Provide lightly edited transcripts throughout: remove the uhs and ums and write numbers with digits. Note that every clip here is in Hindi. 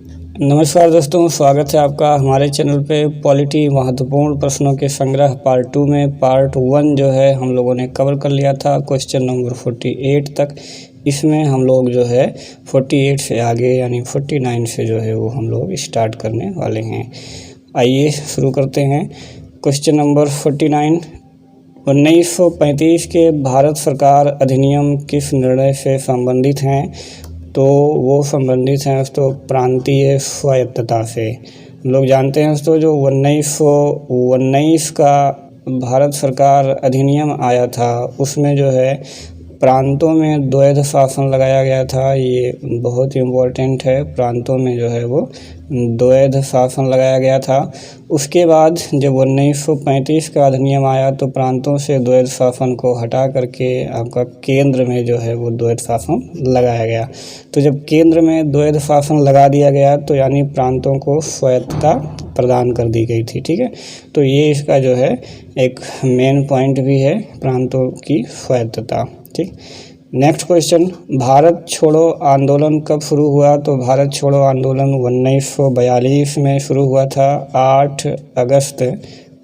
नमस्कार दोस्तों, स्वागत है आपका हमारे चैनल पे। पॉलिटी महत्वपूर्ण प्रश्नों के संग्रह पार्ट 2 में पार्ट 1 जो है हम लोगों ने कवर कर लिया था क्वेश्चन नंबर 48 तक। इसमें हम लोग जो है 48 से आगे यानी 49 से जो है वो हम लोग स्टार्ट करने वाले हैं। आइए शुरू करते हैं। क्वेश्चन नंबर 49, 1935 के भारत सरकार अधिनियम किस निर्णय से संबंधित हैं? तो वो संबंधित हैं दोस्तों प्रांतीय स्वायत्तता से। हम लोग जानते हैं दोस्तों जो 1919 का भारत सरकार अधिनियम आया था उसमें जो है प्रांतों में द्वैध शासन लगाया गया था। ये बहुत ही इम्पोर्टेंट है, प्रांतों में जो है वो द्वैध शासन लगाया गया था। उसके बाद जब 1935 का अधिनियम आया तो प्रांतों से द्वैध शासन को हटा करके आपका केंद्र में जो है वो द्वैध शासन लगाया गया। तो जब केंद्र में द्वैध शासन लगा दिया गया तो यानी प्रांतों को स्वायत्तता प्रदान कर दी गई थी। ठीक है, तो ये इसका जो है एक मेन पॉइंट भी है, प्रांतों की स्वायत्तता। ठीक, नेक्स्ट क्वेश्चन, भारत छोड़ो आंदोलन कब शुरू हुआ? तो भारत छोड़ो आंदोलन 1942 में शुरू हुआ था। 8 अगस्त,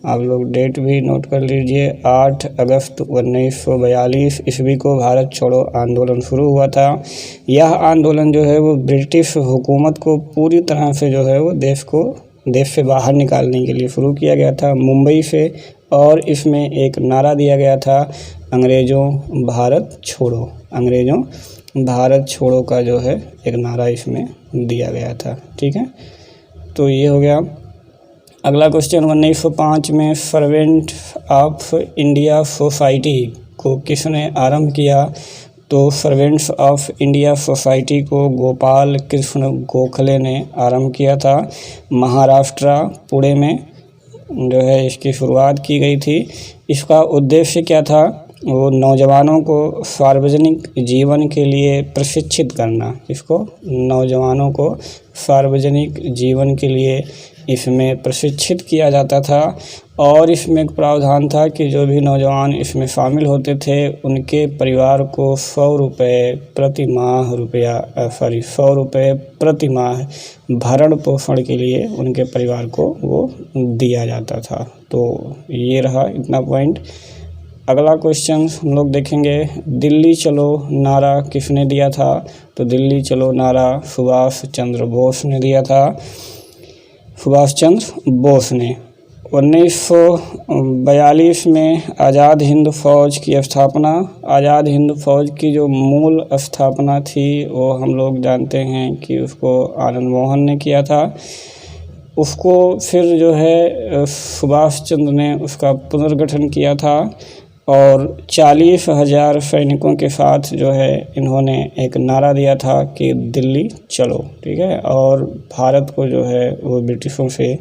आप लोग डेट भी नोट कर लीजिए, 8 अगस्त 1942 ईस्वी को भारत छोड़ो आंदोलन शुरू हुआ था। यह आंदोलन जो है वो ब्रिटिश हुकूमत को पूरी तरह से जो है वो देश से बाहर निकालने के लिए शुरू किया गया था, मुंबई से। और इसमें एक नारा दिया गया था, अंग्रेज़ों भारत छोड़ो। अंग्रेज़ों भारत छोड़ो का जो है एक नारा इसमें दिया गया था। ठीक है, तो ये हो गया। अगला क्वेश्चन, 1905 में सर्वेंट ऑफ इंडिया सोसाइटी को किसने आरंभ किया? तो सर्वेंट्स ऑफ इंडिया सोसाइटी को गोपाल कृष्ण गोखले ने आरंभ किया था। महाराष्ट्र पुणे में जो है इसकी शुरुआत की गई थी। इसका उद्देश्य क्या था? वो नौजवानों को सार्वजनिक जीवन के लिए प्रशिक्षित करना। इसको नौजवानों को सार्वजनिक जीवन के लिए इसमें प्रशिक्षित किया जाता था। और इसमें एक प्रावधान था कि जो भी नौजवान इसमें शामिल होते थे उनके परिवार को 100 रुपये प्रति माह भरण पोषण के लिए उनके परिवार को वो दिया जाता था। तो ये रहा इतना पॉइंट। अगला क्वेश्चन हम लोग देखेंगे, दिल्ली चलो नारा किसने दिया था? तो दिल्ली चलो नारा सुभाष चंद्र बोस ने दिया था। सुभाष चंद्र बोस ने 1942 में आज़ाद हिंद फ़ौज की स्थापना। आज़ाद हिंद फ़ौज की जो मूल स्थापना थी वो हम लोग जानते हैं कि उसको आनंद मोहन ने किया था। उसको फिर जो है सुभाष चंद्र ने उसका पुनर्गठन किया था और 40,000 सैनिकों के साथ जो है इन्होंने एक नारा दिया था कि दिल्ली चलो। ठीक है, और भारत को जो है वो ब्रिटिशों से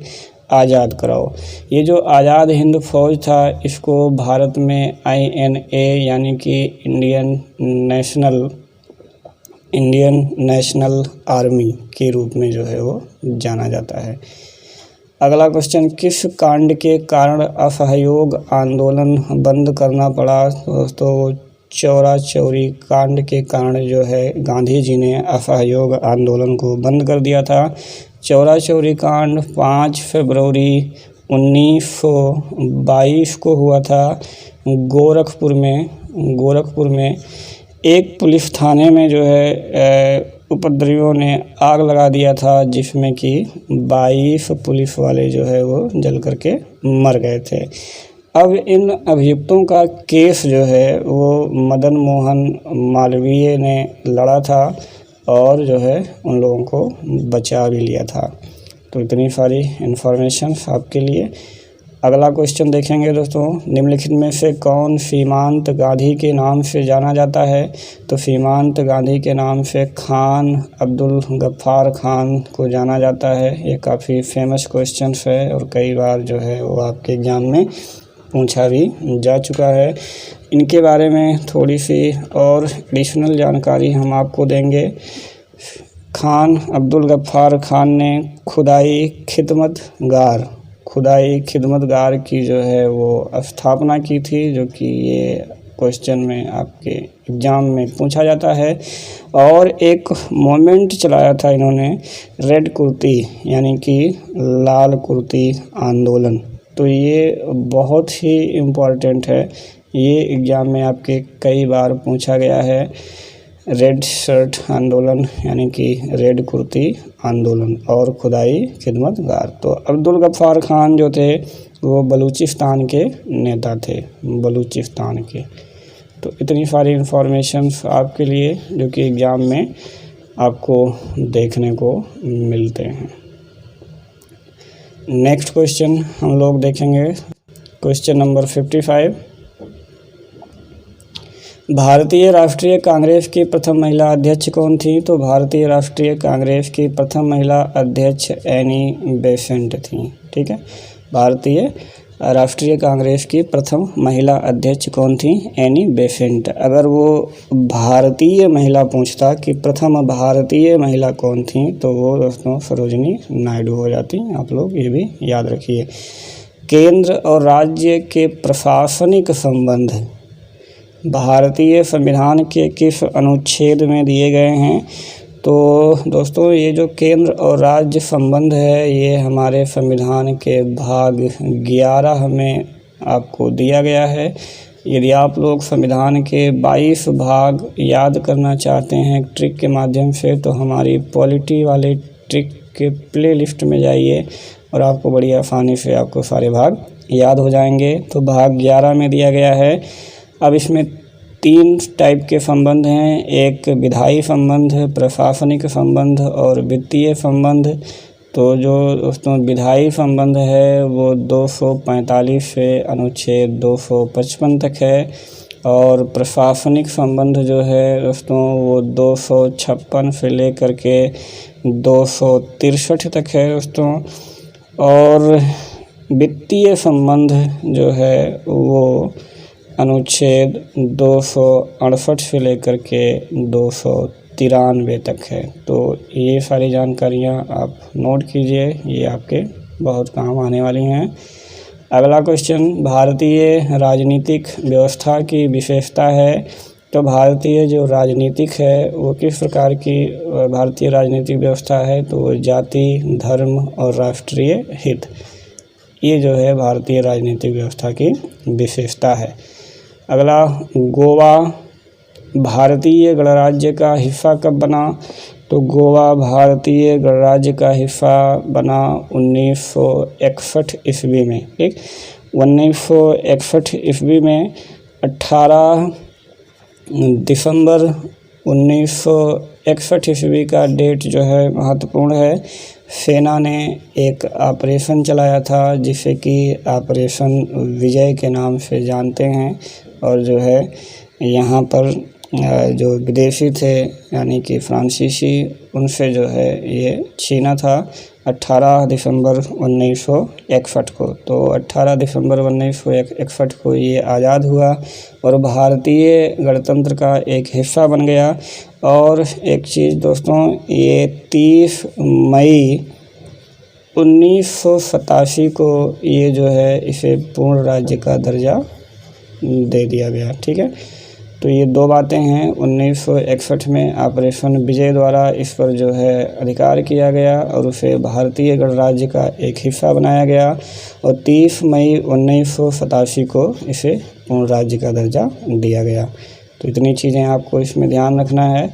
आज़ाद कराओ। ये जो आज़ाद हिंद फ़ौज था इसको भारत में INA यानी कि इंडियन नेशनल आर्मी के रूप में जो है वो जाना जाता है। अगला क्वेश्चन, किस कांड के कारण असहयोग आंदोलन बंद करना पड़ा? दोस्तों चौरा चौरी कांड के कारण जो है गांधी जी ने असहयोग आंदोलन को बंद कर दिया था। चौरा चौरी कांड 5 फरवरी 1922 को हुआ था। गोरखपुर में एक पुलिस थाने में जो है उपद्रवियों ने आग लगा दिया था जिसमें कि 22 पुलिस वाले जो है वो जल करके मर गए थे। अब इन अभियुक्तों का केस जो है वो मदन मोहन मालवीय ने लड़ा था और जो है उन लोगों को बचा भी लिया था। तो इतनी सारी इन्फॉर्मेशन आपके लिए। अगला क्वेश्चन देखेंगे दोस्तों, निम्नलिखित में से कौन सीमांत गांधी के नाम से जाना जाता है? तो सीमांत गांधी के नाम से खान अब्दुल गफ्फार खान को जाना जाता है। ये काफ़ी फेमस क्वेश्चन है और कई बार जो है वो आपके एग्जाम में पूछा भी जा चुका है। इनके बारे में थोड़ी सी और एडिशनल जानकारी हम आपको देंगे। खान अब्दुल गफ्फार खान ने खुदाई खिदमतगार की जो है वो स्थापना की थी, जो कि ये क्वेश्चन में आपके एग्ज़ाम में पूछा जाता है। और एक मोमेंट चलाया था इन्होंने, रेड कुर्ती यानी कि लाल कुर्ती आंदोलन। तो ये बहुत ही इम्पॉर्टेंट है, ये एग्ज़ाम में आपके कई बार पूछा गया है। रेड शर्ट आंदोलन यानी कि रेड कुर्ती आंदोलन और खुदाई खिदमतगार। तो अब्दुल गफ्फार खान जो थे वो बलूचिस्तान के नेता थे, बलूचिस्तान के। तो इतनी सारी इन्फॉर्मेशंस आपके लिए जो कि एग्ज़ाम में आपको देखने को मिलते हैं। नेक्स्ट क्वेश्चन हम लोग देखेंगे, क्वेश्चन नंबर 55। भारतीय राष्ट्रीय कांग्रेस की प्रथम महिला अध्यक्ष कौन थी? तो भारतीय राष्ट्रीय कांग्रेस की प्रथम महिला अध्यक्ष एनी बेसेंट थी। ठीक है, भारतीय राष्ट्रीय कांग्रेस की प्रथम महिला अध्यक्ष कौन थी? Annie Besant. अगर वो भारतीय महिला पूछता कि प्रथम भारतीय महिला कौन थी तो वो दोस्तों सरोजिनी नायडू हो जाती। आप लोग ये भी याद रखिए। केंद्र और राज्य के प्रशासनिक संबंध भारतीय संविधान के किस अनुच्छेद में दिए गए हैं? तो दोस्तों ये जो केंद्र और राज्य संबंध है ये हमारे संविधान के भाग 11 में आपको दिया गया है। यदि आप लोग संविधान के 22 भाग याद करना चाहते हैं ट्रिक के माध्यम से तो हमारी पॉलिटी वाले ट्रिक के प्लेलिस्ट में जाइए और आपको बड़ी आसानी से आपको सारे भाग याद हो जाएंगे। तो भाग 11 में दिया गया है। अब इसमें 3 टाइप के संबंध हैं, एक विधायी संबंध, प्रशासनिक संबंध और वित्तीय संबंध। तो जो दोस्तों विधायी संबंध है वो 245 से अनुच्छेद 255 तक है और प्रशासनिक संबंध जो है दोस्तों वो 256 से लेकर के 263 तक है दोस्तों। और वित्तीय संबंध जो है वो अनुच्छेद 268 से लेकर के 293 तक है। तो ये सारी जानकारियाँ आप नोट कीजिए, ये आपके बहुत काम आने वाली हैं। अगला क्वेश्चन, भारतीय राजनीतिक व्यवस्था की विशेषता है। तो भारतीय जो राजनीतिक है वो किस प्रकार की भारतीय राजनीतिक व्यवस्था है? तो जाति, धर्म और राष्ट्रीय हित, ये जो है भारतीय राजनीतिक व्यवस्था की विशेषता है। अगला, गोवा भारतीय गणराज्य का हिस्सा कब बना? तो गोवा भारतीय गणराज्य का हिस्सा बना 1961 ईस्वी में। ठीक, 1961 ईस्वी में 18 दिसंबर 1961 ईस्वी का डेट जो है महत्वपूर्ण है। सेना ने एक ऑपरेशन चलाया था जिसे कि ऑपरेशन विजय के नाम से जानते हैं। और जो है यहाँ पर जो विदेशी थे यानी कि फ्रांसीसी, उनसे जो है ये छीना था 18 दिसंबर 1961 को। तो 18 दिसंबर 1961 को ये आज़ाद हुआ और भारतीय गणतंत्र का एक हिस्सा बन गया। और एक चीज़ दोस्तों, ये 30 मई 1987 को ये जो है इसे पूर्ण राज्य का दर्जा दे दिया गया। ठीक है, तो ये 2 बातें हैं। 1961 में ऑपरेशन विजय द्वारा इस पर जो है अधिकार किया गया और उसे भारतीय गणराज्य का एक हिस्सा बनाया गया और 30 मई 1987 को इसे पूर्ण राज्य का दर्जा दिया गया। तो इतनी चीज़ें आपको इसमें ध्यान रखना है।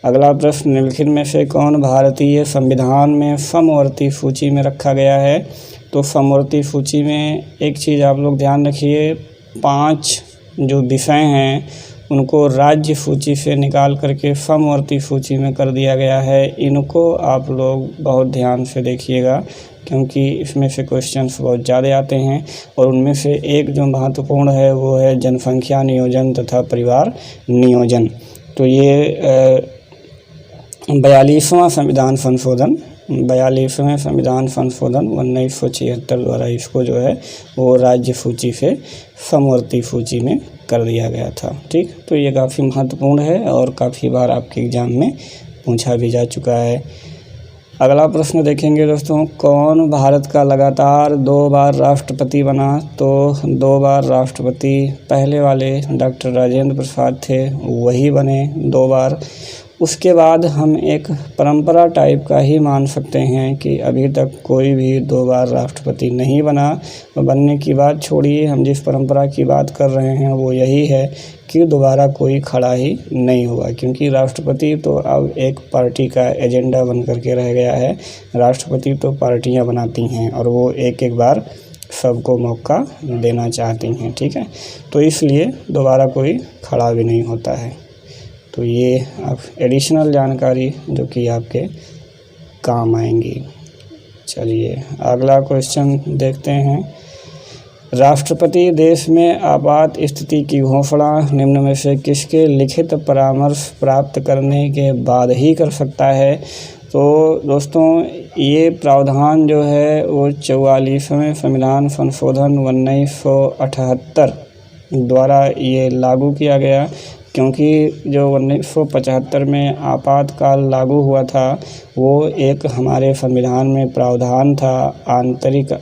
अगला प्रश्न, निम्नलिखित में से कौन भारतीय संविधान में समवर्ती सूची में रखा गया है? तो समवर्ती सूची में एक चीज़ आप लोग ध्यान रखिए, 5 जो विषय हैं उनको राज्य सूची से निकाल करके समवर्ती सूची में कर दिया गया है। इनको आप लोग बहुत ध्यान से देखिएगा क्योंकि इसमें से क्वेश्चंस बहुत ज़्यादा आते हैं। और उनमें से एक जो महत्वपूर्ण है वो है जनसंख्या नियोजन तथा परिवार नियोजन। तो ये 42वां संविधान संशोधन 42वें संविधान संशोधन 1976 द्वारा इसको जो है वो राज्य सूची से समवर्ती सूची में कर दिया गया था। ठीक, तो ये काफ़ी महत्वपूर्ण है और काफ़ी बार आपके एग्ज़ाम में पूछा भी जा चुका है। अगला प्रश्न देखेंगे दोस्तों, कौन भारत का लगातार 2 बार राष्ट्रपति बना? तो 2 बार राष्ट्रपति पहले वाले डॉक्टर राजेंद्र प्रसाद थे, वही बने 2 बार। उसके बाद हम एक परंपरा टाइप का ही मान सकते हैं कि अभी तक कोई भी 2 बार राष्ट्रपति नहीं बना। बनने की बात छोड़िए, हम जिस परंपरा की बात कर रहे हैं वो यही है कि दोबारा कोई खड़ा ही नहीं हुआ, क्योंकि राष्ट्रपति तो अब एक पार्टी का एजेंडा बन करके रह गया है। राष्ट्रपति तो पार्टियां बनाती हैं और वो एक एक बार सबको मौका देना चाहती हैं, ठीक है। तो इसलिए दोबारा कोई खड़ा भी नहीं होता है। तो ये अब एडिशनल जानकारी जो कि आपके काम आएंगी। चलिए अगला क्वेश्चन देखते हैं। राष्ट्रपति देश में आपात स्थिति की घोषणा निम्न में से किसके लिखित परामर्श प्राप्त करने के बाद ही कर सकता है? तो दोस्तों ये प्रावधान जो है वो 44वें संविधान संशोधन 1978 द्वारा ये लागू किया गया, क्योंकि जो 1975 में आपातकाल लागू हुआ था वो एक हमारे संविधान में प्रावधान था आंतरिक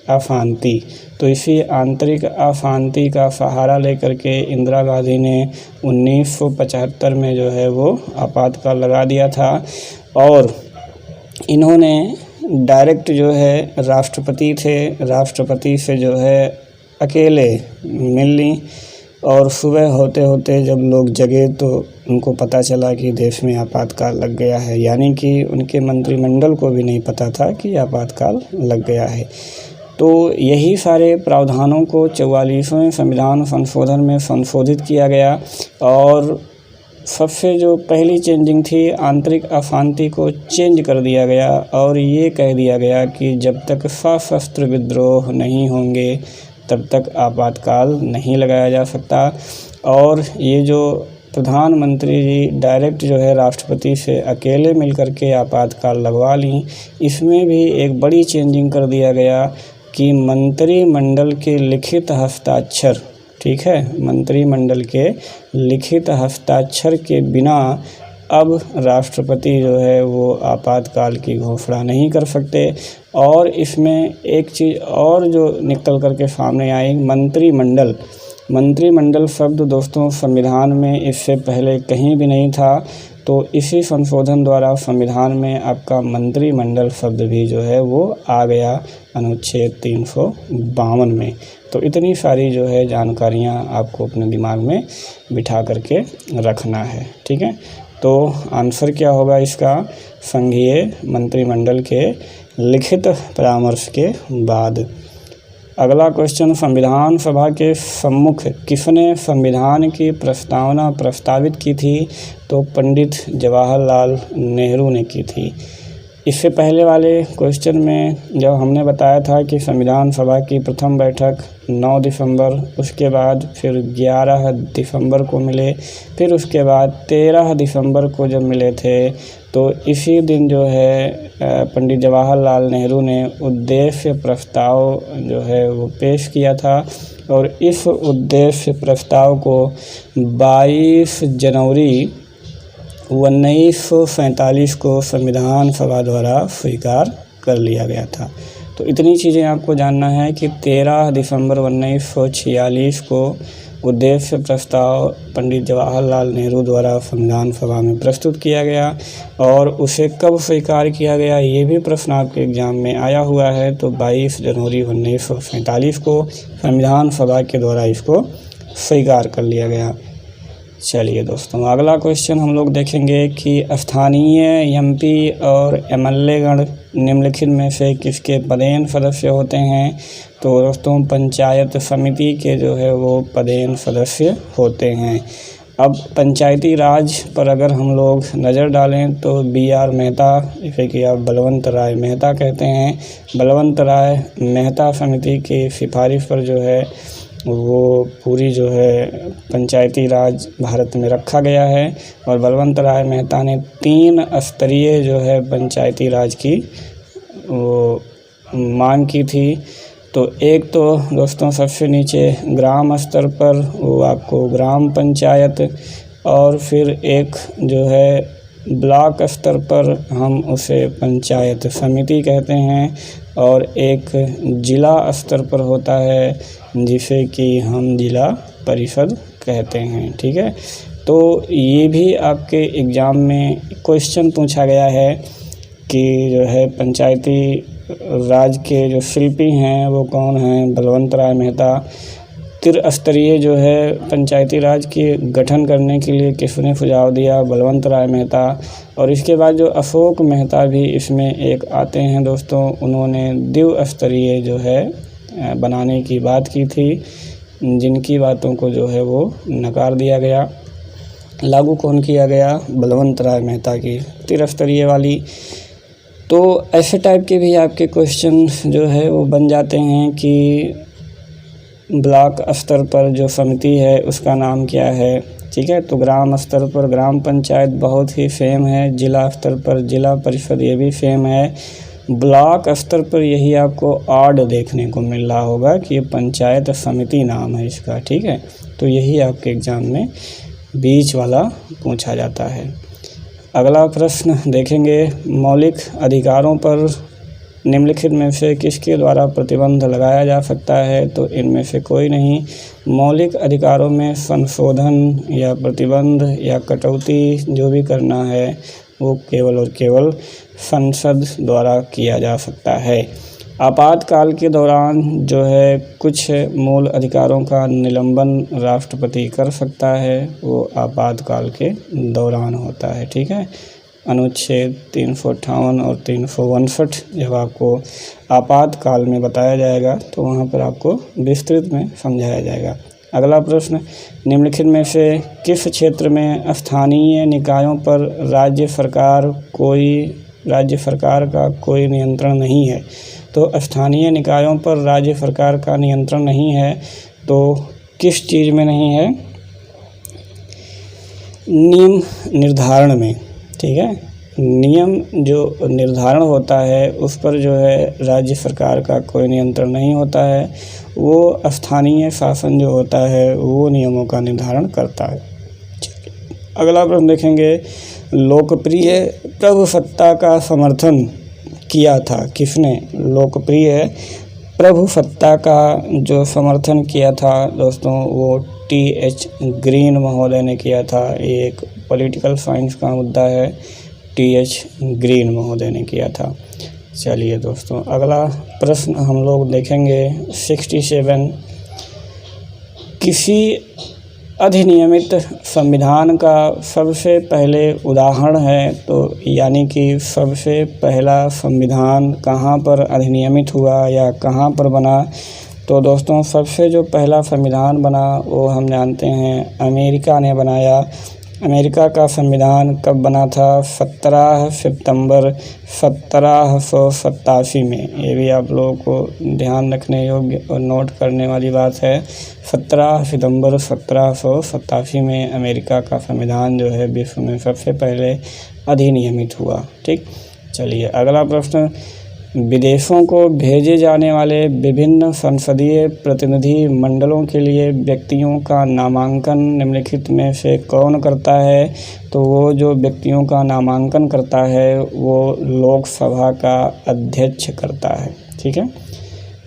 अशांति। तो इसी आंतरिक अशांति का सहारा लेकर के इंदिरा गांधी ने 1975 में जो है वो आपातकाल लगा दिया था और इन्होंने डायरेक्ट जो है राष्ट्रपति से जो है अकेले मिल ली और सुबह होते होते जब लोग जगे तो उनको पता चला कि देश में आपातकाल लग गया है, यानी कि उनके मंत्रिमंडल को भी नहीं पता था कि आपातकाल लग गया है। तो यही सारे प्रावधानों को 44वें संविधान संशोधन में संशोधित किया गया और सबसे जो पहली चेंजिंग थी आंतरिक अशांति को चेंज कर दिया गया और ये कह दिया गया कि जब तक सशस्त्र विद्रोह नहीं होंगे तब तक आपातकाल नहीं लगाया जा सकता। और ये जो प्रधानमंत्री जी डायरेक्ट जो है राष्ट्रपति से अकेले मिलकर के आपातकाल लगवा ली, इसमें भी एक बड़ी चेंजिंग कर दिया गया कि मंत्रिमंडल के लिखित हस्ताक्षर, ठीक है, मंत्रिमंडल के लिखित हस्ताक्षर के बिना अब राष्ट्रपति जो है वो आपातकाल की घोषणा नहीं कर सकते। और इसमें एक चीज़ और जो निकल करके सामने आई, मंत्रिमंडल शब्द दोस्तों संविधान में इससे पहले कहीं भी नहीं था। तो इसी संशोधन द्वारा संविधान में आपका मंत्रिमंडल शब्द भी जो है वो आ गया अनुच्छेद 352 में। तो इतनी सारी जो है जानकारियाँ आपको अपने दिमाग में बिठा करके रखना है, ठीक है। तो आंसर क्या होगा इसका? संघीय मंत्रिमंडल के लिखित परामर्श के बाद। अगला क्वेश्चन, संविधान सभा के सम्मुख किसने संविधान की प्रस्तावना प्रस्तावित की थी? तो पंडित जवाहरलाल नेहरू ने की थी। इससे पहले वाले क्वेश्चन में जब हमने बताया था कि संविधान सभा की प्रथम बैठक 9 दिसंबर, उसके बाद फिर 11 दिसंबर को मिले, फिर उसके बाद 13 दिसंबर को जब मिले थे तो इसी दिन जो है पंडित जवाहरलाल नेहरू ने उद्देश्य प्रस्ताव जो है वो पेश किया था और इस उद्देश्य प्रस्ताव को 22 जनवरी 1947 को संविधान सभा द्वारा स्वीकार कर लिया गया था। तो इतनी चीज़ें आपको जानना है कि 13 दिसंबर 1946 को उद्देश्य प्रस्ताव पंडित जवाहरलाल नेहरू द्वारा संविधान सभा में प्रस्तुत किया गया और उसे कब स्वीकार किया गया, ये भी प्रश्न आपके एग्जाम में आया हुआ है। तो 22 जनवरी 1947 को संविधान सभा के द्वारा इसको स्वीकार कर लिया गया। चलिए दोस्तों अगला क्वेश्चन हम लोग देखेंगे कि स्थानीय एमपी और एमएलए गण निम्नलिखित में से किसके पदेन सदस्य होते हैं? तो दोस्तों पंचायत समिति के जो है वो पदेन सदस्य होते हैं। अब पंचायती राज पर अगर हम लोग नज़र डालें तो BR मेहता, जिसे कि आप बलवंत राय मेहता कहते हैं, बलवंत राय मेहता समिति की सिफारिश पर जो है वो पूरी जो है पंचायती राज भारत में रखा गया है और बलवंत राय मेहता ने 3 स्तरीय जो है पंचायती राज की वो मांग की थी। तो एक तो दोस्तों सबसे नीचे ग्राम स्तर पर वो आपको ग्राम पंचायत और फिर एक जो है ब्लॉक स्तर पर हम उसे पंचायत समिति कहते हैं, और एक ज़िला स्तर पर होता है जिसे कि हम जिला परिषद कहते हैं। ठीक है, तो ये भी आपके एग्ज़ाम में क्वेश्चन पूछा गया है कि जो है पंचायती राज के जो शिल्पी हैं वो कौन हैं। बलवंत राय मेहता। त्रिस्तरीय जो है पंचायती राज के गठन करने के लिए किसने सुझाव दिया? बलवंत राय मेहता। और इसके बाद जो अशोक मेहता भी इसमें एक आते हैं दोस्तों, उन्होंने द्विस्तरीय जो है बनाने की बात की थी, जिनकी बातों को जो है वो नकार दिया गया। लागू कौन किया गया? बलवंत राय मेहता की त्रिस्तरीय वाली। तो ऐसे टाइप के भी आपके क्वेश्चन जो है वो बन जाते हैं कि ब्लॉक स्तर पर जो समिति है उसका नाम क्या है। ठीक है, तो ग्राम स्तर पर ग्राम पंचायत बहुत ही फेम है, जिला स्तर पर जिला परिषद ये भी फेम है, ब्लॉक स्तर पर यही आपको ऑड देखने को मिल रहा होगा कि ये पंचायत समिति नाम है इसका। ठीक है, तो यही आपके एग्ज़ाम में बीच वाला पूछा जाता है। अगला प्रश्न देखेंगे, मौलिक अधिकारों पर निम्नलिखित में से किसके द्वारा प्रतिबंध लगाया जा सकता है? तो इनमें से कोई नहीं। मौलिक अधिकारों में संशोधन या प्रतिबंध या कटौती जो भी करना है वो केवल और केवल संसद द्वारा किया जा सकता है। आपातकाल के दौरान जो है कुछ मूल अधिकारों का निलंबन राष्ट्रपति कर सकता है, वो आपातकाल के दौरान होता है। ठीक है, अनुच्छेद 358 और 359 जब आपको आपातकाल में बताया जाएगा तो वहाँ पर आपको विस्तृत में समझाया जाएगा। अगला प्रश्न, निम्नलिखित में से किस क्षेत्र में स्थानीय निकायों पर राज्य सरकार का कोई नियंत्रण नहीं है? तो स्थानीय निकायों पर राज्य सरकार का नियंत्रण नहीं है, तो किस चीज़ में नहीं है? नियम निर्धारण में। ठीक है, नियम जो निर्धारण होता है उस पर जो है राज्य सरकार का कोई नियंत्रण नहीं होता है, वो स्थानीय शासन जो होता है वो नियमों का निर्धारण करता है। अगला प्रश्न देखेंगे, लोकप्रिय प्रभुसत्ता का समर्थन किया था किसने? लोकप्रिय प्रभुसत्ता का जो समर्थन किया था दोस्तों वो TH ग्रीन महोदय ने किया था। ये एक पॉलिटिकल साइंस का मुद्दा है, TH ग्रीन महोदय ने किया था। चलिए दोस्तों, अगला प्रश्न हम लोग देखेंगे 67, किसी अधिनियमित संविधान का सबसे पहले उदाहरण है, तो यानी कि सबसे पहला संविधान कहाँ पर अधिनियमित हुआ या कहाँ पर बना? तो दोस्तों सबसे जो पहला संविधान बना वो हम जानते हैं अमेरिका ने बनाया। अमेरिका का संविधान कब बना था? 17 सितंबर 1787 में। ये भी आप लोगों को ध्यान रखने योग्य और नोट करने वाली बात है। 17 सितंबर 1787 में अमेरिका का संविधान जो है विश्व में सबसे पहले अधिनियमित हुआ। ठीक, चलिए अगला प्रश्न, विदेशों को भेजे जाने वाले विभिन्न संसदीय प्रतिनिधि मंडलों के लिए व्यक्तियों का नामांकन निम्नलिखित में से कौन करता है? तो वो जो व्यक्तियों का नामांकन करता है वो लोकसभा का अध्यक्ष करता है। ठीक है,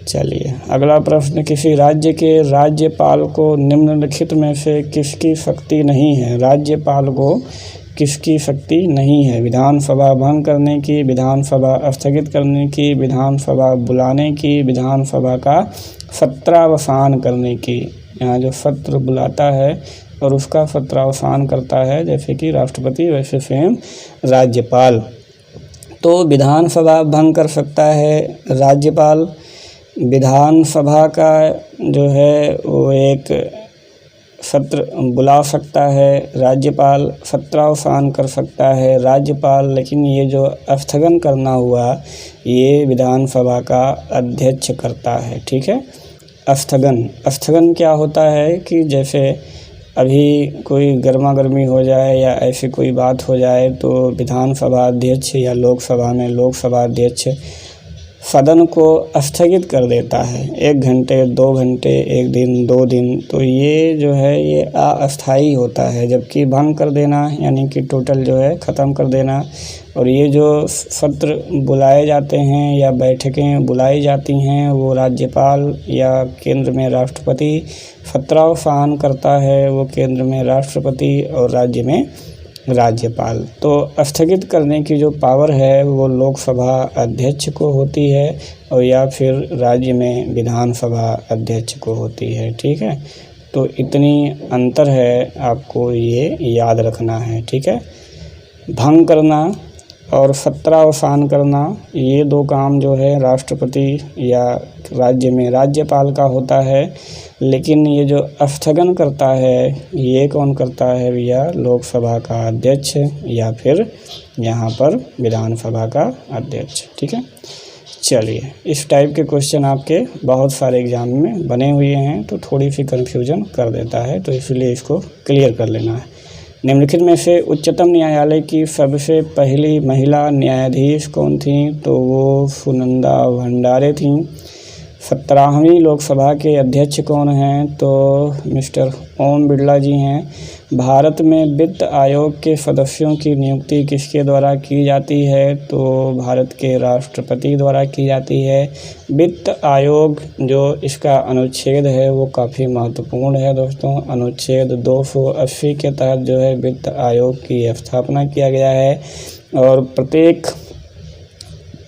चलिए अगला प्रश्न, किसी राज्य के राज्यपाल को निम्नलिखित में से किसकी शक्ति नहीं है? राज्यपाल को किसकी शक्ति नहीं है? विधानसभा भंग करने की, विधानसभा स्थगित करने की, विधानसभा बुलाने की, विधानसभा का सत्रावसान करने की। यहाँ जो सत्र बुलाता है और उसका सत्रावसान करता है जैसे कि राष्ट्रपति, वैसे सेम राज्यपाल। तो विधानसभा भंग कर सकता है राज्यपाल, विधानसभा का जो है वो एक सत्र बुला सकता है राज्यपाल, सत्रावसान कर सकता है राज्यपाल, लेकिन ये जो स्थगन करना हुआ ये विधानसभा का अध्यक्ष करता है। ठीक है, स्थगन क्या होता है कि जैसे अभी कोई गर्मा गर्मी हो जाए या ऐसी कोई बात हो जाए तो विधानसभा अध्यक्ष या लोकसभा में लोकसभा अध्यक्ष सदन को स्थगित कर देता है, 1 घंटे 2 घंटे, 1 दिन 2 दिन, तो ये जो है ये अस्थायी होता है। जबकि भंग कर देना यानी कि टोटल जो है ख़त्म कर देना। और ये जो सत्र बुलाए जाते हैं या बैठकें बुलाई जाती हैं वो राज्यपाल या केंद्र में राष्ट्रपति सत्रावसान करता है, वो केंद्र में राष्ट्रपति और राज्य में राज्यपाल। तो स्थगित करने की जो पावर है वो लोकसभा अध्यक्ष को होती है और या फिर राज्य में विधानसभा अध्यक्ष को होती है। ठीक है, तो इतनी अंतर है, आपको ये याद रखना है। ठीक है, भंग करना और सत्रावसान करना ये 2 काम जो है राष्ट्रपति या राज्य में राज्यपाल का होता है। लेकिन ये जो स्थगन करता है ये कौन करता है भैया? लोकसभा का अध्यक्ष या फिर यहाँ पर विधानसभा का अध्यक्ष। ठीक है, चलिए इस टाइप के क्वेश्चन आपके बहुत सारे एग्जाम में बने हुए हैं, तो थोड़ी सी कन्फ्यूजन कर देता है, तो इसलिए इसको क्लियर कर लेना है। निम्नलिखित में से उच्चतम न्यायालय की सबसे पहली महिला न्यायाधीश कौन थी? तो वो सुनंदा भंडारे थीं। 17वीं लोकसभा के अध्यक्ष कौन हैं? तो मिस्टर ओम बिरला जी हैं। भारत में वित्त आयोग के सदस्यों की नियुक्ति किसके द्वारा की जाती है? तो भारत के राष्ट्रपति द्वारा की जाती है। वित्त आयोग जो इसका अनुच्छेद है वो काफ़ी महत्वपूर्ण है दोस्तों। अनुच्छेद 280 के तहत जो है वित्त आयोग की स्थापना किया गया है और प्रत्येक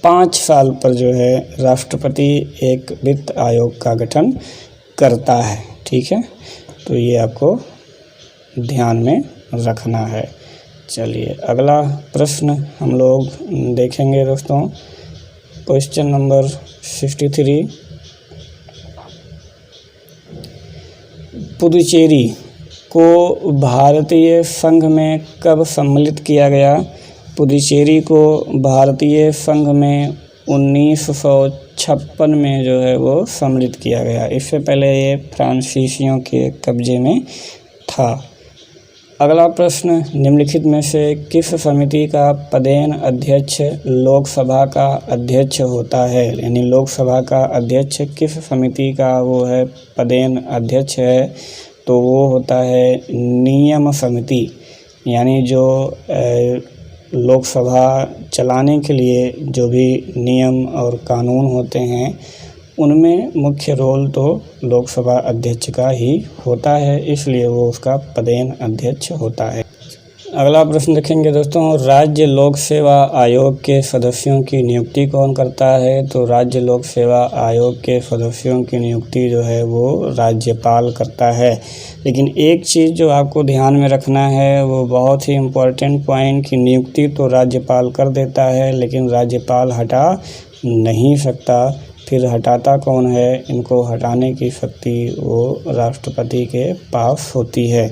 5 साल पर जो है राष्ट्रपति एक वित्त आयोग का गठन करता है। ठीक है, तो ये आपको ध्यान में रखना है। चलिए अगला प्रश्न हम लोग देखेंगे दोस्तों, क्वेश्चन नंबर 63। पुदुचेरी को भारतीय संघ में कब सम्मिलित किया गया? पुदुचेरी को भारतीय संघ में 1956 में जो है वो सम्मिलित किया गया। इससे पहले ये फ्रांसीसियों के कब्जे में था। अगला प्रश्न, निम्नलिखित में से किस समिति का पदेन अध्यक्ष लोकसभा का अध्यक्ष होता है? यानी लोकसभा का अध्यक्ष किस समिति का वो है पदेन अध्यक्ष है? तो वो होता है नियम समिति। यानी जो लोकसभा चलाने के लिए जो भी नियम और कानून होते हैं उनमें मुख्य रोल तो लोकसभा अध्यक्ष का ही होता है, इसलिए वो उसका पदेन अध्यक्ष होता है। अगला प्रश्न देखेंगे दोस्तों, राज्य लोक सेवा आयोग के सदस्यों की नियुक्ति कौन करता है? तो राज्य लोक सेवा आयोग के सदस्यों की नियुक्ति जो है वो राज्यपाल करता है। लेकिन एक चीज़ जो आपको ध्यान में रखना है वो बहुत ही इम्पोर्टेंट पॉइंट कि नियुक्ति तो राज्यपाल कर देता है लेकिन राज्यपाल हटा नहीं सकता। फिर हटाता कौन है? इनको हटाने की शक्ति वो राष्ट्रपति के पास होती है।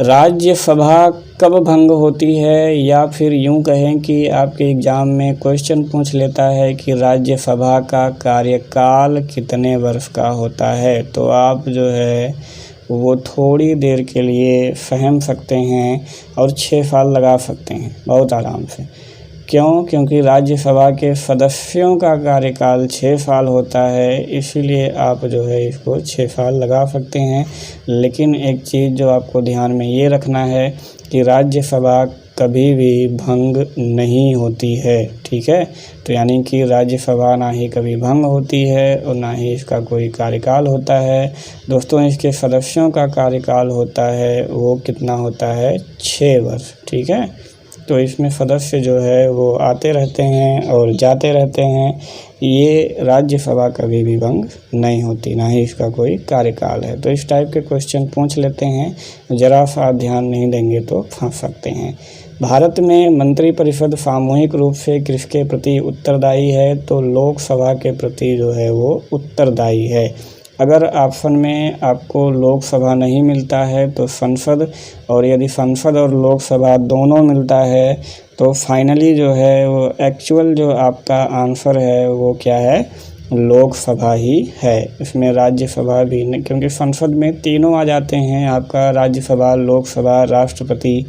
राज्यसभा कब भंग होती है? या फिर यूं कहें कि आपके एग्ज़ाम में क्वेश्चन पूछ लेता है कि राज्यसभा का कार्यकाल कितने वर्ष का होता है, तो आप जो है वो थोड़ी देर के लिए सहम सकते हैं और 6 साल लगा सकते हैं बहुत आराम से। क्यों? क्योंकि राज्यसभा के सदस्यों का कार्यकाल 6 साल होता है, इसीलिए आप जो है इसको 6 साल लगा सकते हैं। लेकिन एक चीज़ जो आपको ध्यान में ये रखना है कि राज्यसभा कभी भी भंग नहीं होती है। ठीक है, तो यानी कि राज्यसभा ना ही कभी भंग होती है और ना ही इसका कोई कार्यकाल होता है। दोस्तों इसके सदस्यों का कार्यकाल होता है वो कितना होता है? 6 वर्ष। ठीक है, तो इसमें सदस्य जो है वो आते रहते हैं और जाते रहते हैं। ये राज्यसभा कभी भी भंग नहीं होती, ना ही इसका कोई कार्यकाल है। तो इस टाइप के क्वेश्चन पूछ लेते हैं, ज़रा सा ध्यान नहीं देंगे तो फंस सकते हैं। भारत में मंत्रिपरिषद सामूहिक रूप से किसके प्रति उत्तरदायी है? तो लोकसभा के प्रति जो है वो उत्तरदायी है। अगर ऑप्शन में आपको लोकसभा नहीं मिलता है तो संसद, और यदि संसद और लोकसभा दोनों मिलता है तो फाइनली जो है वो एक्चुअल जो आपका आंसर है वो क्या है? लोकसभा ही है, इसमें राज्यसभा भी नहीं, क्योंकि संसद में तीनों आ जाते हैं आपका, राज्यसभा, लोकसभा, राष्ट्रपति।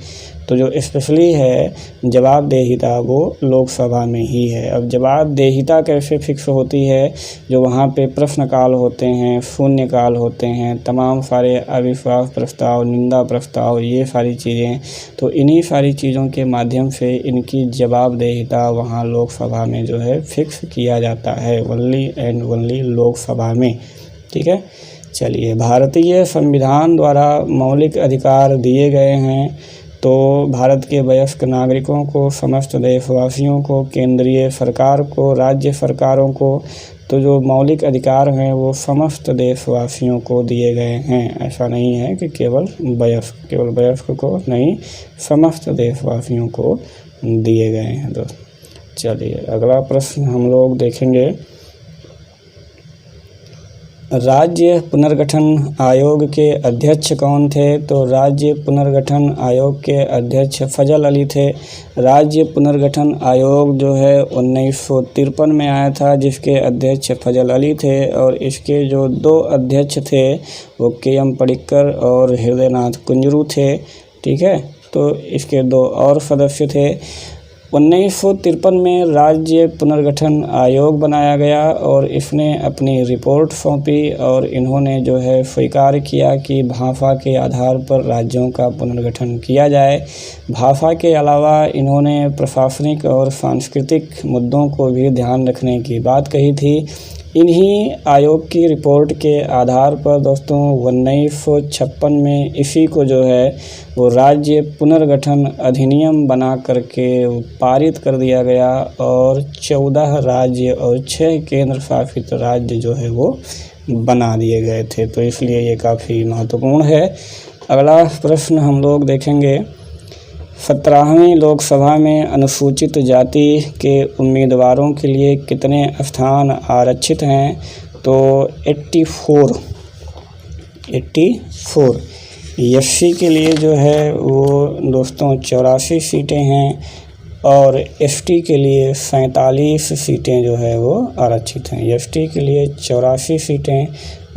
तो जो स्पेशली है जवाबदेहिता वो लोकसभा में ही है। अब जवाबदेहिता कैसे फिक्स होती है, जो वहाँ पे प्रश्नकाल होते हैं, शून्यकाल होते हैं, तमाम सारे अविश्वास प्रस्ताव, निंदा प्रस्ताव, ये सारी चीज़ें, तो इन्हीं सारी चीज़ों के माध्यम से इनकी जवाबदेहिता वहाँ लोकसभा में जो है फिक्स किया जाता है, ओनली एंड ओनली लोकसभा में। ठीक है, चलिए, भारतीय संविधान द्वारा मौलिक अधिकार दिए गए हैं। तो भारत के वयस्क नागरिकों को, समस्त देशवासियों को, केंद्रीय सरकार को, राज्य सरकारों को, तो जो मौलिक अधिकार हैं वो समस्त देशवासियों को दिए गए हैं। ऐसा नहीं है कि केवल वयस्क को नहीं, समस्त देशवासियों को दिए गए हैं दोस्तों। चलिए, अगला प्रश्न हम लोग देखेंगे, राज्य पुनर्गठन आयोग के अध्यक्ष कौन थे? तो राज्य पुनर्गठन आयोग के अध्यक्ष फजल अली थे। राज्य पुनर्गठन आयोग जो है 1953 में आया था, जिसके अध्यक्ष फजल अली थे, और इसके जो 2 अध्यक्ष थे वो के.एम. पडिक्कर और हृदयनाथ कुंजरू थे। ठीक है, तो इसके 2 और सदस्य थे। 1953 में राज्य पुनर्गठन आयोग बनाया गया और इसने अपनी रिपोर्ट सौंपी, और इन्होंने जो है स्वीकार किया कि भाषा के आधार पर राज्यों का पुनर्गठन किया जाए। भाषा के अलावा इन्होंने प्रशासनिक और सांस्कृतिक मुद्दों को भी ध्यान रखने की बात कही थी। इन्हीं आयोग की रिपोर्ट के आधार पर दोस्तों 1956 में इसी को जो है वो राज्य पुनर्गठन अधिनियम बना करके पारित कर दिया गया, और 14 राज्य और 6 केंद्र शासित राज्य जो है वो बना दिए गए थे। तो इसलिए ये काफ़ी महत्वपूर्ण है। अगला प्रश्न हम लोग देखेंगे, 17वीं लोकसभा में अनुसूचित जाति के उम्मीदवारों के लिए कितने स्थान आरक्षित हैं? तो 84। एससी के लिए जो है वो दोस्तों 84 सीटें हैं, और एसटी के लिए 47 सीटें जो है वो आरक्षित हैं। एसटी के लिए 84 सीटें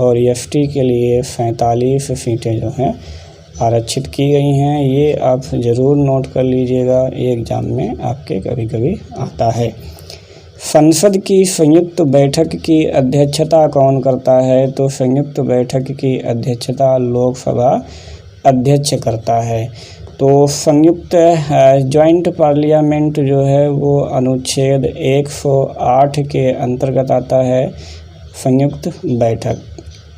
और एसटी के लिए 47 सीटें जो हैं आरक्षित की गई हैं। ये आप ज़रूर नोट कर लीजिएगा, ये एग्ज़ाम में आपके कभी कभी आता है। संसद की संयुक्त बैठक की अध्यक्षता कौन करता है? तो संयुक्त बैठक की अध्यक्षता लोकसभा अध्यक्ष करता है। तो संयुक्त जॉइंट पार्लियामेंट जो है वो अनुच्छेद 108 के अंतर्गत आता है। संयुक्त बैठक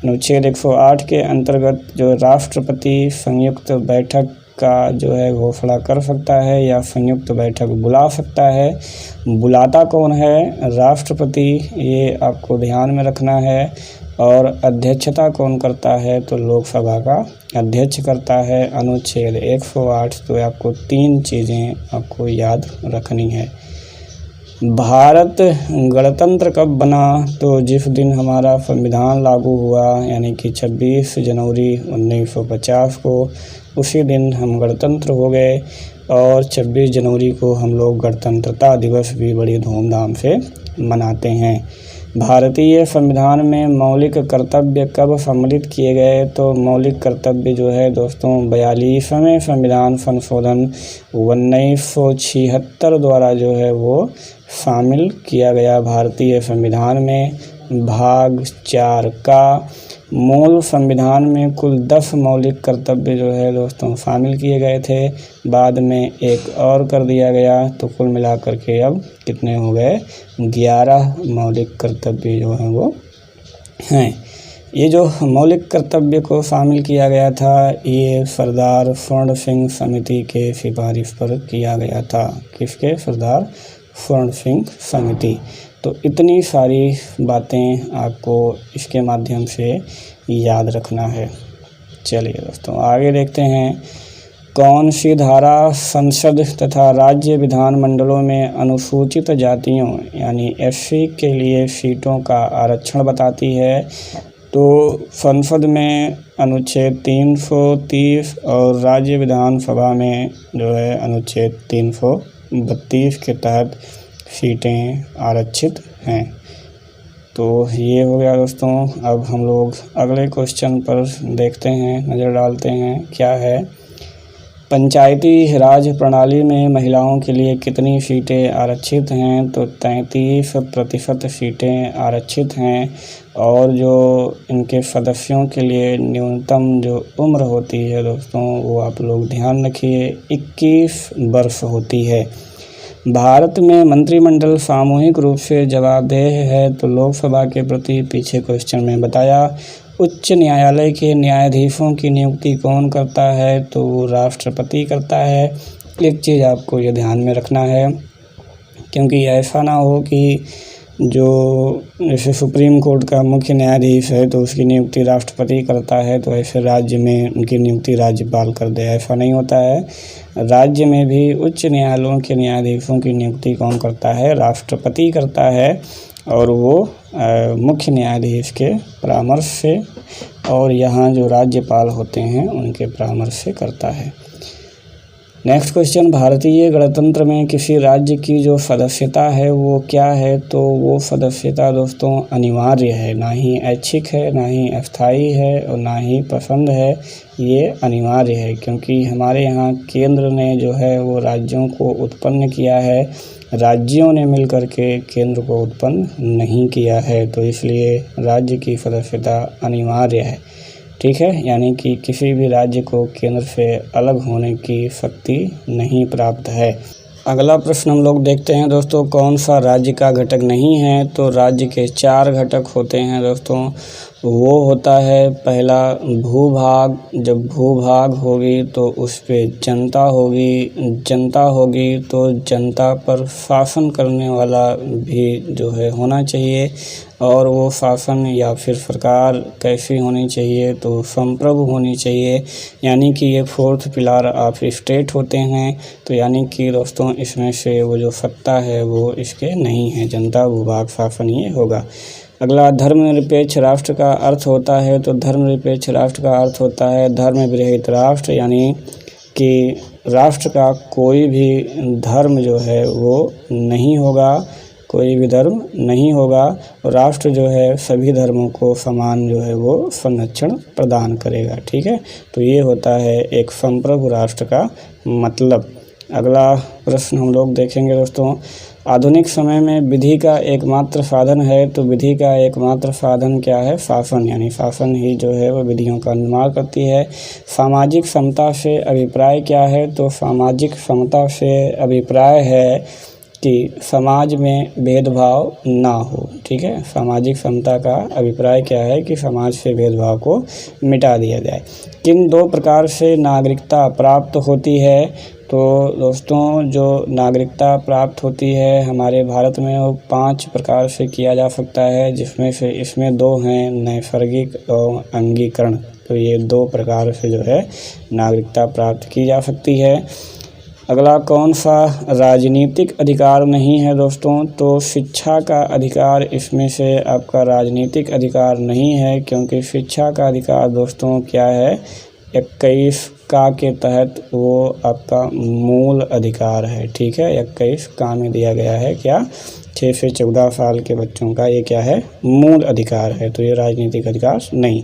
अनुच्छेद 108 के अंतर्गत जो राष्ट्रपति संयुक्त बैठक का जो है घोषणा कर सकता है या संयुक्त बैठक बुला सकता है। बुलाता कौन है? राष्ट्रपति, ये आपको ध्यान में रखना है। और अध्यक्षता कौन करता है? तो लोकसभा का अध्यक्ष करता है। अनुच्छेद 108। तो आपको 3 चीज़ें आपको याद रखनी है। भारत गणतंत्र कब बना? तो जिस दिन हमारा संविधान लागू हुआ, यानी कि 26 जनवरी 1950 को, उसी दिन हम गणतंत्र हो गए। और 26 जनवरी को हम लोग गणतंत्रता दिवस भी बड़ी धूमधाम से मनाते हैं। भारतीय संविधान में मौलिक कर्तव्य कब सम्मिलित किए गए? तो मौलिक कर्तव्य जो है दोस्तों 42वें संविधान संशोधन 1976 द्वारा जो है वो शामिल किया गया भारतीय संविधान में। भाग 4 का मूल संविधान में कुल 10 मौलिक कर्तव्य जो है दोस्तों शामिल किए गए थे, बाद में एक और कर दिया गया। तो कुल मिलाकर के अब कितने हो गए? 11 मौलिक कर्तव्य जो हैं वो हैं। ये जो मौलिक कर्तव्य को शामिल किया गया था, ये सरदार स्वर्ण सिंह समिति के सिफारिश पर किया गया था। किसके? सरदार स्वर्ण सिंह समिति। तो इतनी सारी बातें आपको इसके माध्यम से याद रखना है। चलिए दोस्तों, आगे देखते हैं। कौन सी धारा संसद तथा राज्य विधानमंडलों में अनुसूचित जातियों यानी एससी के लिए सीटों का आरक्षण बताती है? तो संसद में अनुच्छेद 330 और राज्य विधानसभा में जो है अनुच्छेद 332 के तहत सीटें आरक्षित हैं। तो ये हो गया दोस्तों। अब हम लोग अगले क्वेश्चन पर देखते हैं, नज़र डालते हैं क्या है। पंचायती राज प्रणाली में महिलाओं के लिए कितनी सीटें आरक्षित हैं? तो 33% सीटें आरक्षित हैं। और जो इनके सदस्यों के लिए न्यूनतम जो उम्र होती है दोस्तों, वो आप लोग ध्यान रखिए 21 वर्ष होती है। भारत में मंत्रिमंडल सामूहिक रूप से जवाबदेह है। तो लोकसभा के प्रति पीछे क्वेश्चन में बताया। उच्च न्यायालय के न्यायाधीशों की नियुक्ति कौन करता है? तो वो राष्ट्रपति करता है। एक चीज़ आपको ये ध्यान में रखना है, क्योंकि ऐसा ना हो कि जो जैसे सुप्रीम कोर्ट का मुख्य न्यायाधीश है तो उसकी नियुक्ति राष्ट्रपति करता है, तो ऐसे राज्य में उनकी नियुक्ति राज्यपाल कर दे। ऐसा नहीं होता है। राज्य में भी उच्च न्यायालयों के न्यायाधीशों की नियुक्ति कौन करता है? राष्ट्रपति करता है, और वो मुख्य न्यायाधीश के परामर्श से और यहाँ जो राज्यपाल होते हैं उनके परामर्श से करता है। नेक्स्ट क्वेश्चन, भारतीय गणतंत्र में किसी राज्य की जो सदस्यता है वो क्या है? तो वो सदस्यता दोस्तों अनिवार्य है, ना ही ऐच्छिक है, ना ही अस्थायी है और ना ही पसंद है। ये अनिवार्य है, क्योंकि हमारे यहाँ केंद्र ने जो है वो राज्यों को उत्पन्न किया है, राज्यों ने मिलकर के केंद्र को उत्पन्न नहीं किया है। तो इसलिए राज्य की सदस्यता अनिवार्य है, ठीक है। यानी कि किसी भी राज्य को केंद्र से अलग होने की शक्ति नहीं प्राप्त है। अगला प्रश्न हम लोग देखते हैं दोस्तों, कौन सा राज्य का घटक नहीं है? तो राज्य के 4 घटक होते हैं दोस्तों। वो होता है पहला भूभाग। जब भूभाग होगी तो उस पे जनता होगी, जनता होगी तो जनता पर शासन करने वाला भी जो है होना चाहिए। और वो शासन या फिर सरकार कैसी होनी चाहिए? तो संप्रभु होनी चाहिए, यानी कि ये 4th पिलर ऑफ स्टेट होते हैं। तो यानी कि दोस्तों इसमें से वो जो सत्ता है वो इसके नहीं है, जनता भूभाग शासन ये होगा। अगला, धर्मनिरपेक्ष राष्ट्र का अर्थ होता है। तो धर्मनिरपेक्ष राष्ट्र का अर्थ होता है धर्म विरहित राष्ट्र, यानी कि राष्ट्र का कोई भी धर्म जो है वो नहीं होगा, कोई भी धर्म नहीं होगा। और राष्ट्र जो है सभी धर्मों को समान जो है वो संरक्षण प्रदान करेगा, ठीक है। तो ये होता है एक संप्रभु राष्ट्र का मतलब। अगला प्रश्न हम लोग देखेंगे दोस्तों, आधुनिक समय में विधि का एकमात्र साधन है। तो विधि का एकमात्र साधन क्या है? शासन, यानी शासन ही जो है वो विधियों का निर्माण करती है। सामाजिक समता से अभिप्राय क्या है? तो सामाजिक समता से अभिप्राय है कि समाज में भेदभाव ना हो, ठीक है। सामाजिक समता का अभिप्राय क्या है? कि समाज से भेदभाव को मिटा दिया जाए। किन 2 प्रकार से नागरिकता प्राप्त होती है? तो दोस्तों जो नागरिकता प्राप्त होती है हमारे भारत में वो 5 प्रकार से किया जा सकता है, जिसमें से इसमें 2 हैं नैसर्गिक और अंगीकरण। तो ये 2 प्रकार से जो है नागरिकता प्राप्त की जा सकती है। अगला, कौन सा राजनीतिक अधिकार नहीं है दोस्तों? तो शिक्षा का अधिकार इसमें से आपका राजनीतिक अधिकार नहीं है, क्योंकि शिक्षा का अधिकार दोस्तों क्या है? 21 का के तहत वो आपका मूल अधिकार है, ठीक है। 21 का में दिया गया है क्या? 6 से 14 साल के बच्चों का ये क्या है? मूल अधिकार है। तो ये राजनीतिक अधिकार नहीं।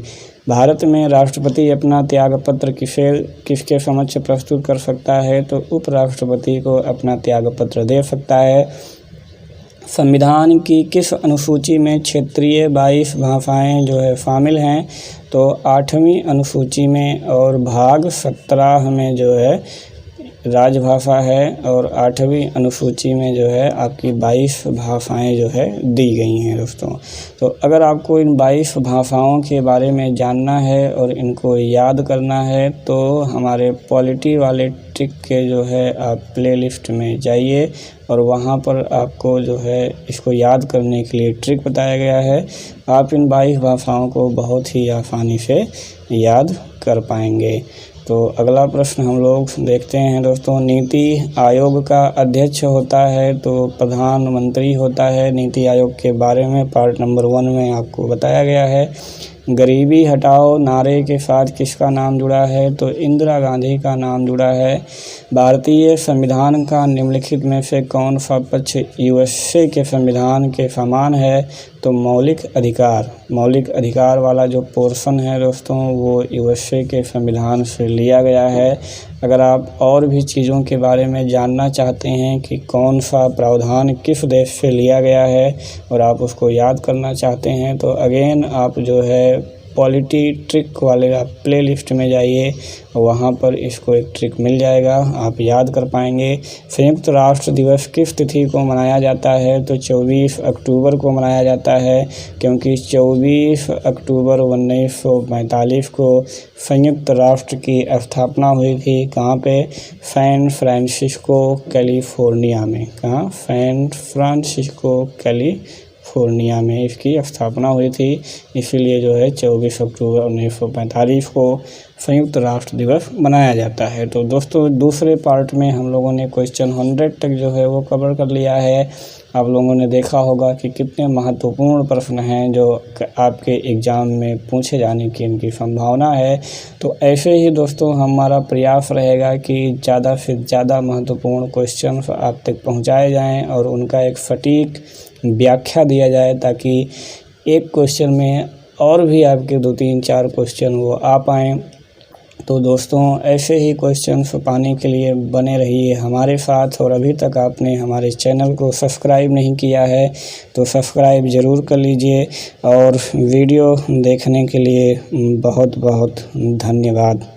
भारत में राष्ट्रपति अपना त्यागपत्र किसके समक्ष प्रस्तुत कर सकता है? तो उपराष्ट्रपति को अपना त्यागपत्र दे सकता है। संविधान की किस अनुसूची में क्षेत्रीय 22 भाषाएं जो है शामिल हैं? तो 8वीं अनुसूची में, और भाग 17 में जो है राजभाषा है, और 8वीं अनुसूची में जो है आपकी 22 भाषाएं जो है दी गई हैं दोस्तों। तो अगर आपको इन 22 भाषाओं के बारे में जानना है और इनको याद करना है तो हमारे पॉलिटी वाले ट्रिक के जो है आप प्लेलिस्ट में जाइए, और वहाँ पर आपको जो है इसको याद करने के लिए ट्रिक बताया गया है। आप इन 22 भाषाओं को बहुत ही आसानी से याद कर पाएंगे। तो अगला प्रश्न हम लोग देखते हैं दोस्तों, नीति आयोग का अध्यक्ष होता है तो प्रधानमंत्री होता है। नीति आयोग के बारे में पार्ट नंबर 1 में आपको बताया गया है। गरीबी हटाओ नारे के साथ किसका नाम जुड़ा है? तो इंदिरा गांधी का नाम जुड़ा है। भारतीय संविधान का निम्नलिखित में से कौन सा पक्ष USA के संविधान के समान है? तो मौलिक अधिकार वाला जो पोर्शन है दोस्तों वो यूएसए के संविधान से लिया गया है। अगर आप और भी चीज़ों के बारे में जानना चाहते हैं कि कौन सा प्रावधान किस देश से लिया गया है और आप उसको याद करना चाहते हैं तो अगेन आप जो है पॉलिटी ट्रिक वाले आप प्ले लिस्ट में जाइए, वहाँ पर इसको एक ट्रिक मिल जाएगा, आप याद कर पाएंगे। संयुक्त राष्ट्र दिवस किस तिथि को मनाया जाता है तो 24 अक्टूबर को मनाया जाता है, क्योंकि 24 अक्टूबर 1945 को संयुक्त राष्ट्र की स्थापना हुई थी। कहाँ पे? सैन फ्रांसिस्को कैलिफोर्निया में। कहाँ? सैन फ्रांसिस्को कैलिफोर्निया में इसकी स्थापना हुई थी। इसीलिए जो है 24 अक्टूबर 1945 को संयुक्त राष्ट्र दिवस मनाया जाता है। तो दोस्तों दूसरे पार्ट में हम लोगों ने क्वेश्चन 100 तक जो है वो कवर कर लिया है। आप लोगों ने देखा होगा कि कितने महत्वपूर्ण प्रश्न हैं जो आपके एग्ज़ाम में पूछे जाने की इनकी संभावना है। तो ऐसे ही दोस्तों हमारा प्रयास रहेगा कि ज़्यादा से ज़्यादा महत्वपूर्ण क्वेश्चन आप तक पहुंचाए जाएं और उनका एक सटीक व्याख्या दिया जाए, ताकि एक क्वेश्चन में और भी आपके 2, 3, 4 क्वेश्चन वो आ पाएँ। तो दोस्तों ऐसे ही क्वेश्चंस पाने के लिए बने रहिए हमारे साथ, और अभी तक आपने हमारे चैनल को सब्सक्राइब नहीं किया है तो सब्सक्राइब ज़रूर कर लीजिए। और वीडियो देखने के लिए बहुत बहुत धन्यवाद।